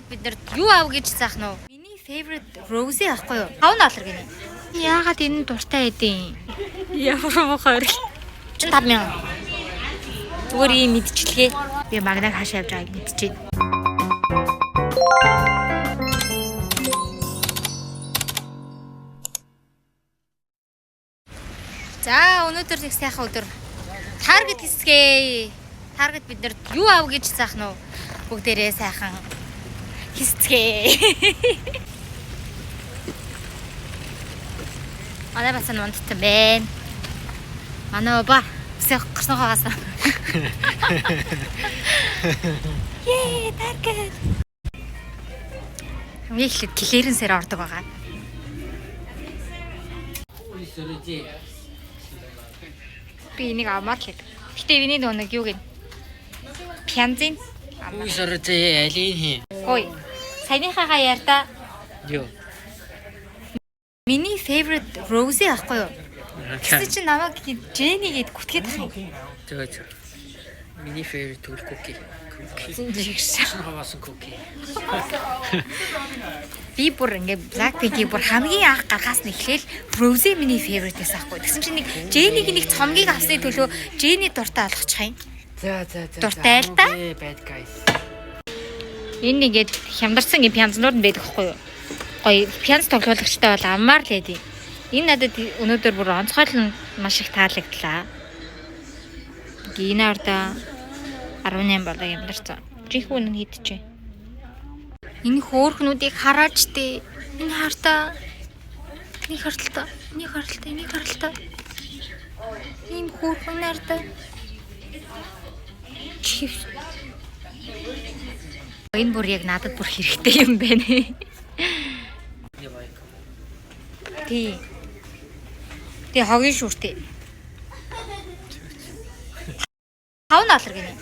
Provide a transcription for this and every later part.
Бид нар юу аав гэж заах нь вэ? Миний favorite rose аахгүй юу? $5 гинэ. Яагаад энэ дуртай эдийн? Ямар мохоор. 5,000. Зүгээр ийм мэдчилгээ. Би магнаг хаашаа явж байгааг мэдчихээн. За өнөөдөр их сайхан өдөр. Target хэсгээ. Target бид нар юу аав гэж заах нь вэ? Бүгдээрээ сайхан хэсгээ. Манай басан мундтай байна. Манай ба үсэх гарсан хагасан. Yay, Target. Хамгийн ихэд клиренсээр ордог байгаа. Би энийг авмаар л хэд. Гэтэ энийг нэг юу гэн? Пянзин. Үй сорзээ алин хий. Ой. Саяныхаа ярьда. Юу. Миний favorite rose аахгүй юу? Чи чи намайг Jenny гэд гүтгээд тах юм. Зөө. Миний favorite төл cookie. Хавасан cookie. Би бүр ингээд Blackpink-ийг бүр хамгийн анх гаргаас нь эхлээл Rose миний favorite-ээс аахгүй. Тэгсэн чинь нэг Jenny-г нэг цомгийг авсны төлөө Jenny дуртай болгочих юм. За. Дуртай л та. Bad guys. Энэ нэгэд хямдарсан гэ пянзнууд нь байдаг хгүй юу? Гоё пянз тоглоулагчтай бол аммаар л эдий. Энэ надад өнөөдөр бүр онцгойлон маш их таалагдлаа. Гинарда 18 болоо ямдарсан. Чихүүн нь хийдчихэ. Энэ хөөхнүүдийг хараач дээ. Энэ хартаа. Энийг харталтаа. Ийм хөөхн нарда. Энэ бүр яг надад бүр хэрэгтэй юм байна. Тий хогийн шүртэй. $5 гинэ.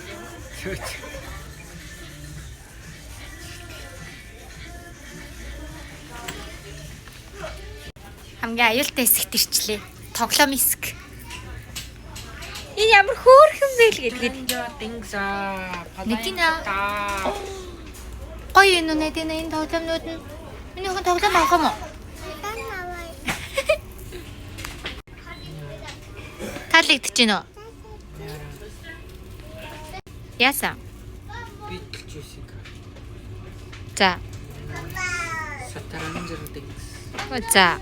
Хамгийн аюултай хэсэгт ирчлээ. Тоглоом хэсэг. Энэ ямар хөөрхөн бэ л гэдэг. Нэгдина. Гоё юм уу нэдэ энэ тоглоомнууд нь. Миний хүн тоглоом авах юм уу? Таалагдж байна уу? Яасан? Битлжүүсийг. За. Сатаранжер дэгс. За.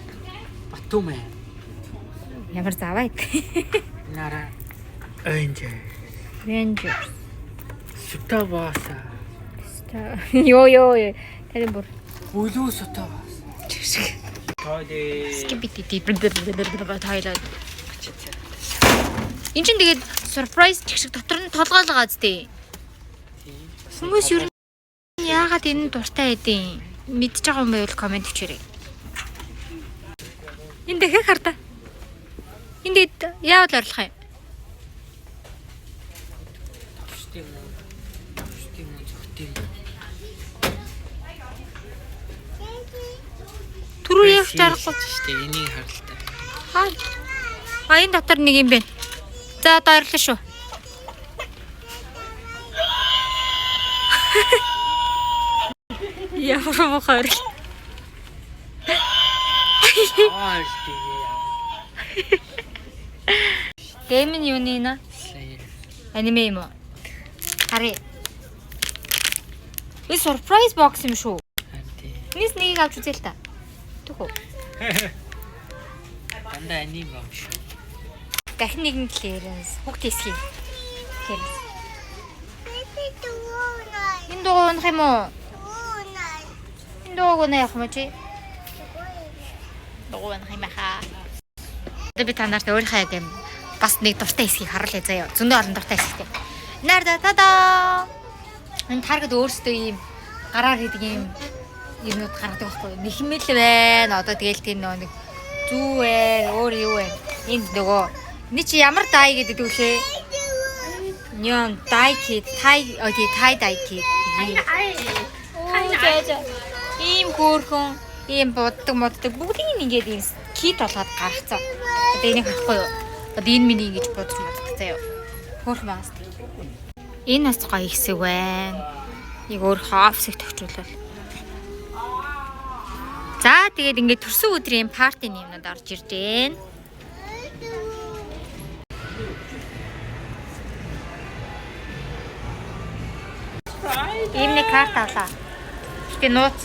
Батумэ. Ямар заваа ит. Нара. Ranger. Сутаваса. Йоо. Тэр бүр. Үлүү сутаваса. Скипити тайлаад. Энд чинь тэгээд surprise шиг дотор нь толгойлгоо зү. Хүмүүс юу яагаад энэ дуртай эдийн мэдж байгаа юм байвал комент бичээрэй. Энд дахиад хардаа. Энд яавал орлох юм? Түрүү явж аргагүй шүү дээ. Энийг харалтаа. Энэ дотор нэг юм байна. За одоо орлоо шүү. Ямар мохоор. Гэм нь юу нэ? Аниме юм уу? Хари. Энэ surprise box юм шүү. Нис нэгийг авч үзээ л та. Түхүү. Дандаа аним юм шүү. Дахин нэгэн клиренс. Хүүхд хэсгийн. Клиренс. Энэ дуу унах юм уу? Энэ дууг унах юм чи? Дуу унах юм хаа. Би та нарт өөрийнхөө яг юм бас нэг дуртай хэсгийг харуулъя заяа. Зөндөө олон дуртай хэсэгтэй. Нарда тада. Энэ Target өөрсдөө ийм гараар хийдэг ийм юмнууд гаргадаг байхгүй юу? Нэхмэл байна. Одоо тэгэл тийм нэг зүү вэ? Өөр юу вэ? Энд нөгөө энэ чи ямар дай гэдэг үлээ? Нён дай кит, тай дай кит. Ийм хөөрхөн, ийм буддаг бүгдийг ингээд ийм кит болгоод гаргацсан. Одоо энийг харахгүй юу? Одоо энэ миний ингэж бодож мэддэг заяа. Хөөрхөн байгаас. Энэ бас гоё хэсэг байна. Нэг өөр офсыг тохируулбал За тэгээд ингээд төрсөн өдрийн партийн юмнууд орж ирж байна. Ийм нэг карт авлаа. Гэтэ нууц.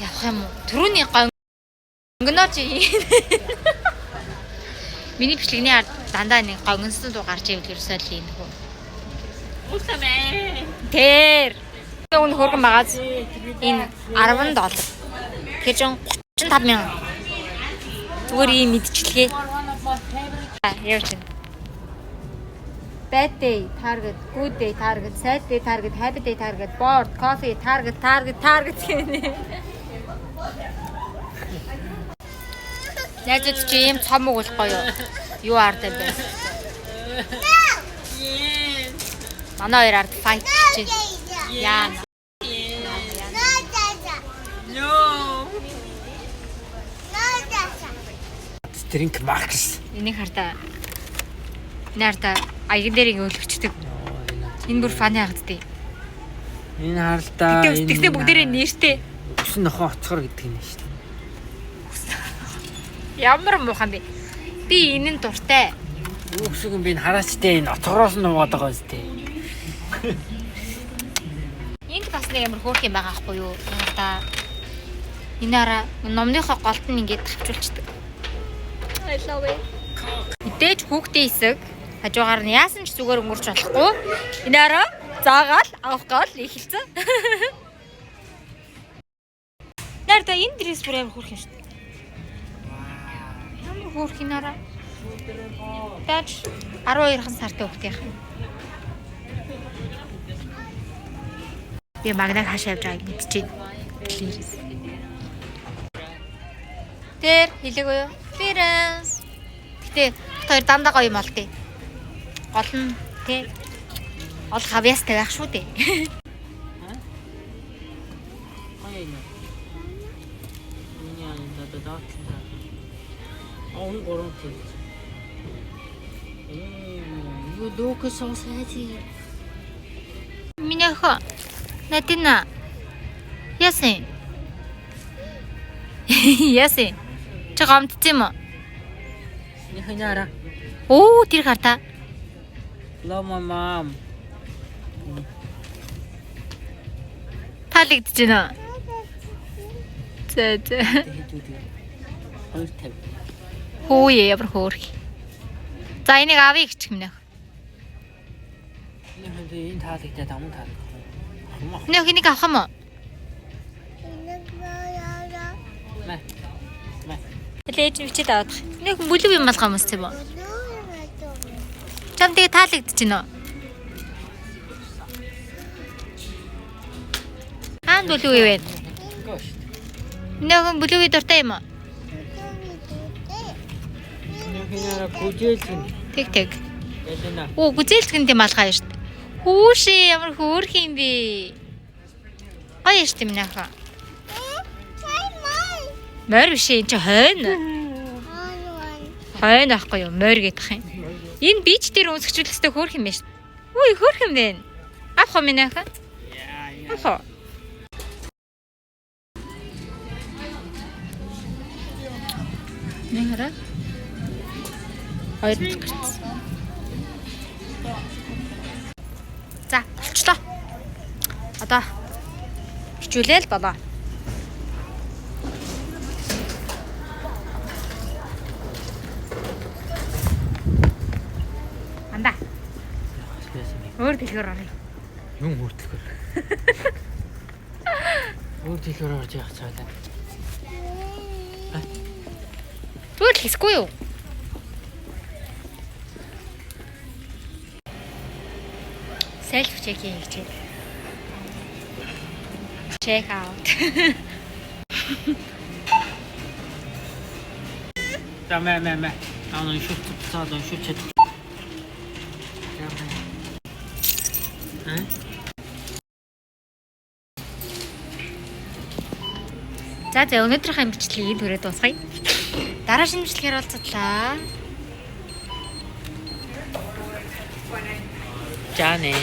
Явах юм уу? Түрүүний гонгоноо чи. Миний бичлэгний ард дандаа нэг гонгонсон дуу гарч ивэл ерөөсөө л юм хөө. Тэр. Өнө хөргөн багаз энэ $10. Тэгэхээр жон 35,000. Зүгээр ийм мэдчилгээ. Явж байна. Bad day target, good day target, sad day target, happy day target, bored, coffee target гэнэ. Найзууд чи ийм цом өгөхгүй юу? Юу ардаа бэ? Манай хоёр ард fight чи. Яа. Drink Max. Энийг хартаа. Наарта аян дээр ингэ өлөвчдөг. Энэ бүр фаны хагддаг. Энэ харалтаа. Тэгтээ бүгдээрээ нэртэй. Өсөн нохоо оцгор гэдэг юм шүү дээ. Ямар муухан бэ? Би энэ нь дуртай. Юу гэсэн юм би хараачтай энэ оцгороос нь уугаад байгаа зү. Энд бас нэг амар хөөх юм байгаа хгүй юу? Наарта. Энэ араа номныхоо голд нь ингэ тавчулчдаг. I love it. Идэж хүүхдээ хэсэг хажуугаар нь яасан ч зүгээр өнгөрч болохгүй. Энэ араа заагаал авах гал ихэлцэн. Наарта энэ дресс бүр амар хөөрх юм шүү дээ. Ямар хөөрх юм араа? Тач 12 сартай хүүхдийн. Би магнаг хашаа явж байгааг мэдчихээн. Тэр хэлээгүй юу? Ференс. Гэтэ хоёр дандаа гоё юм олдъя. Гол нь тий. Ол хавьяастай байх шүү дээ. Юу дөөкө соосаази. Минийхо. Натина. Ясын. Ясын. Чи гомдсон юм уу? Нихэнара. Оо, тэр хартаа. Love my mom. Таалагдж байна. Зэ. Хоёр тав. Хөөе, ямар хөөрх. За энийг авъя гэх юм нэ. Энэ таалагдаад амун таалагдах. Нэ хэнийг авах юм уу? Мэ. Лээж бичээд авах. Нэг бүлэг юм алах юмс тийм үү? Чам тэгээ таалагдж байна уу? Хаан бүлэг юу вэ? Нэг бүлэг дуртай юм уу? Нихэнара гүжээлгэн. Тэг. Ялена. Оо, гүзээлтгэн тийм алгаа шүү дээ. Хүүшээ ямар хөөрх юм бэ? Гоё шүү дээ минийхээ. Морь биш энэ чи хойно. Хойно ахгүй юу? Морь гэдэг юм. Энэ бич дээр өнсгчүүлэхтэй хөөрх юм байна шүү. Үй хөөрх юм бэ? Авах юм минийхээ. Авах. Нэг хараа. Хоёр гарц. За, болчлоо. Одоо хичүүлээл болоо. Анда. Өөр дэлгүүр орё. Юм хүртэлгэр. Өөр дэлгүүр орж явах цаалаа. Түр хийсгүй юу? Self check-in хийж байна. Check out. За мэ. Аа шүт цаад шүт чад. За өнөөдрийнхээ бичлэгийг түрээ дуусгая. Дараа шинжилгээр уулзлаа. Жаане.